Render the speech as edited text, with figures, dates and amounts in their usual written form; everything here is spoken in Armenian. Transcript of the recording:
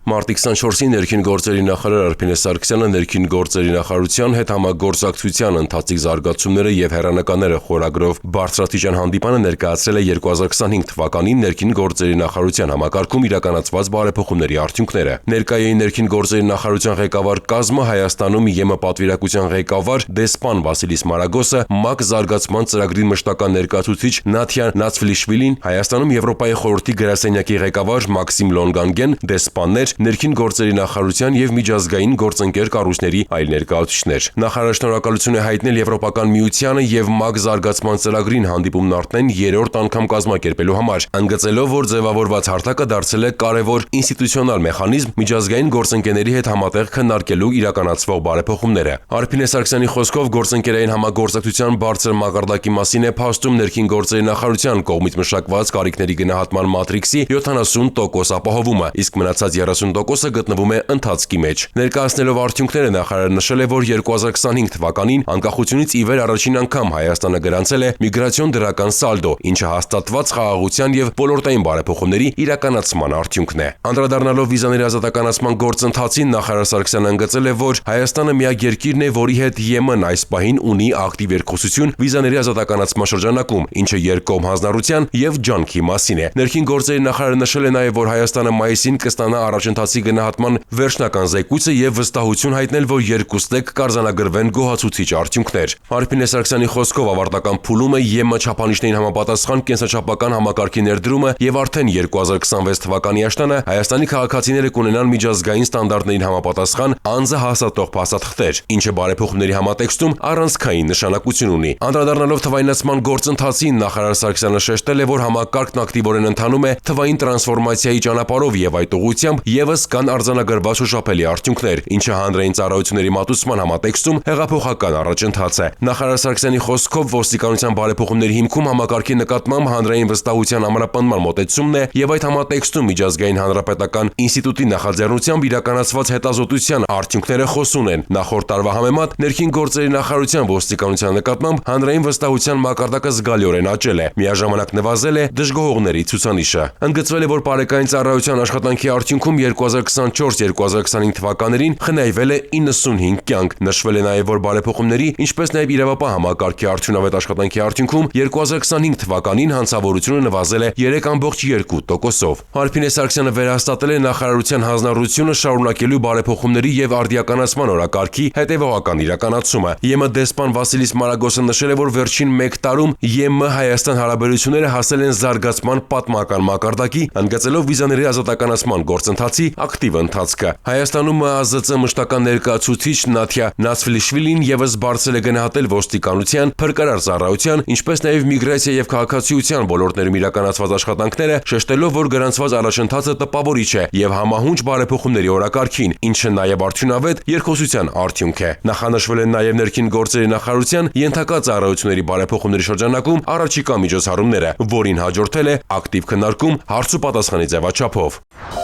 Մարտի 24-ին ներքին գործերի նախարար Արփին Սարգսյանը ներքին գործերի նախարարության հետ համագործակցության ընթացիկ զարգացումները եւ հեռանկարները խորագրով բարձրաստիճան հանդիպանը ներկայացրել է 2025 թվականին ներքին գործերի նախարարության համակարգում իրականացված բարեփոխումների արդյունքները։ Ներկայային ներքին գործերի նախարարության ղեկավար կազմը Հայաստանում ԵՄ պատվիրակության ղեկավար դեսպան Վասիլիս Մարագոսը, ՄԱԿ զարգացման ծրագրի մշտական ներկայացուցիչ Նաթիա Նացվլիշվիլին, Հայաստանում Եվրոպայի խորհրդի գրասենյակի ղեկավար Մաքսիմ Լոնգանգեն, դեսպաններ, ներքին գործերի նախարարության եւ միջազգային գործընկեր կառույցների այլ ներկայացուցիչներ։ Նախարարը շնորհակալություն է հայտնել Եվրոպական միությանը եւ ՄԱԿ զարգացման ծրագրին հանդիպումն արդեն 3-րդ անգամ կազմակերպելու համար, ընդգծելով, որ ձևավորված հարթակը դարձել է կարևոր ինստիտուցիոնալ մեխանիզմ միջազգային գործընկերների հետ համատեղ քննարկելու իրականացվող բարեփոխումները։ Արփին Սարգսյանի խոսքով գործընկերային համագործակցության բարձր մակարդակի մասին է փաստում ներքին գործերի նախարարության կողմից մշակված կարիքների գնահատման մատրիքսի 70% ապահովումը, իսկ մնացած 30%-ը գտնվում է ընթացքի մեջ։ Ներկայացնելով արդյունքները նախարարը նշել է, որ 2025 թվականին անկախությունից ի վեր առաջին անգամ Հայաստանը գրանցել է միգրացիոն դրական սալդո, ինչը հաստատված խաղաղության եւ ոլորտային բարեփոխումների իրականացման արդյունքն է։ Անդրադառնալով վիզաների ազատականացման գործընթացին նախարար Սարգսյանը ընդգծել է, որ Հայաստանը միակ երկիրն է, որի հետ ԵՄ-ն այս պահին ունի ակտիվ երկխոսություն վիզաների ազատականացման շրջանակում, ինչը երկկողմ հանձնառության եւ ջանքի մասին է։ Ներքին գործերի նախարարը նշել է նաեւ, որ Հայաստանը մայիսին կստանա առաջընթացի գնահատման վերջնական զեկույցը եւ վստահություն հայտնել, որ երկուստեք կարձանագրվեն գոհացուցիչ արդյունքներ։ Արփին Սարգսյանի խոսքով ավարտական փուլում է ԵՄ չափանիշներին համապատասխան կենսաչափական համակարգի ներդրումը եւ արդեն 2026 թվականի աշտանը Հայաստանի քաղաքացիները կունենան միջազգային ստանդարտներին համապատասխան անձը հաստատող փաստաթղթեր, ինչը բարեփոխումների համատեքստում առանցքային նշանակություն ունի։ Անդրադառնալով թվայնացման գործընթացին նախարար Սարգսյանը շեշտել է, որ համակարգն ակտիվորեն ընթանում է թվային տրանսֆորմացիայի ճանապարհով եւ այդ ուղղությամբ եւս կան արձանագրված շոշափելի արդյունքներ, ինչը հանրային ծառայությունների մատուցման համատեքստում հեղափոխական առաջընթաց է։ Նախարար Սարգսյանի խոսքով ոստիկանության բարեփոխումների հիմքում համակարգի նկատմամբ հանրային վստահության ամրապնդման մոտեցումն է եւ այդ համատեքստում միջազգային հանրապետական ինստիտուտի նախաձեռնությամբ իրականացված հետազոտության արդյունքները խոսուն են։ Նախորդ տարվա համեմատ ներքին գործերի նախարարության ոստիկանության նկատմամբ հանրային վստահության մակարդակը զգալիորեն աճել է։ Միաժամանակ նվազել է դժգոհողների ցուցանիշը։ Ընդգծվել է, որ բարեկային ծառայության աշխատանքի արդյունքում 2024-2025 թվականներին խնայվել է 95 կյանք։ Նշվել է նաև, որ բարեփոխումների, ինչպես նաև իրավապահ համակարգի արդյունավետ աշխատանքի արդյունքում 2025 թվականին հանցավորությունը նվազել է 3.2%-ով։ Արփին Սարգսյանը վերահաստատել է նախարարության հանձնառությունը շարունակելու բարեփոխումների եւ արդիականացման օրակարգի հետեւողական իրականացումը։ ԵՄ դեսպան Վասիլիս Մարագոսը նշել է, որ վերջին 1 տարում ԵՄ-Հայաստան հարաբերությունները հասել են զարգացման պատմական մակարդակի, ընդգծելով վիզաների ազատականացման գործընթացի ակտիվ ընթացքը։ Հայաստանում ՄԱԶԾ մշտական ներկայացուցիչ Նաթիա Նացվլիշվիլին եւս բարձր է գնահատել ոստիկանության, փրկարար ծառայության, ինչպես նաեւ միգրացիա եւ քաղաքացիության ոլորտներում իրականացված աշխատանքները, շեշտելով, որ գրանցված առաջընթացը տպավորիչ է եւ համահունչ բարեփոխումների օրակարգին, ինչը նաեւ արդյունավետ երկխոսության արդյունք է։ Նախանշվել են նաեւ ներքին գործերի նախարարության ենթակա ծառայությունների բարեփոխումների շրջանակում առաջիկա միջոցառումները, որին հաջորդել է ակտիվ քննարկում հարց ու պատասխանի ձևաչափով։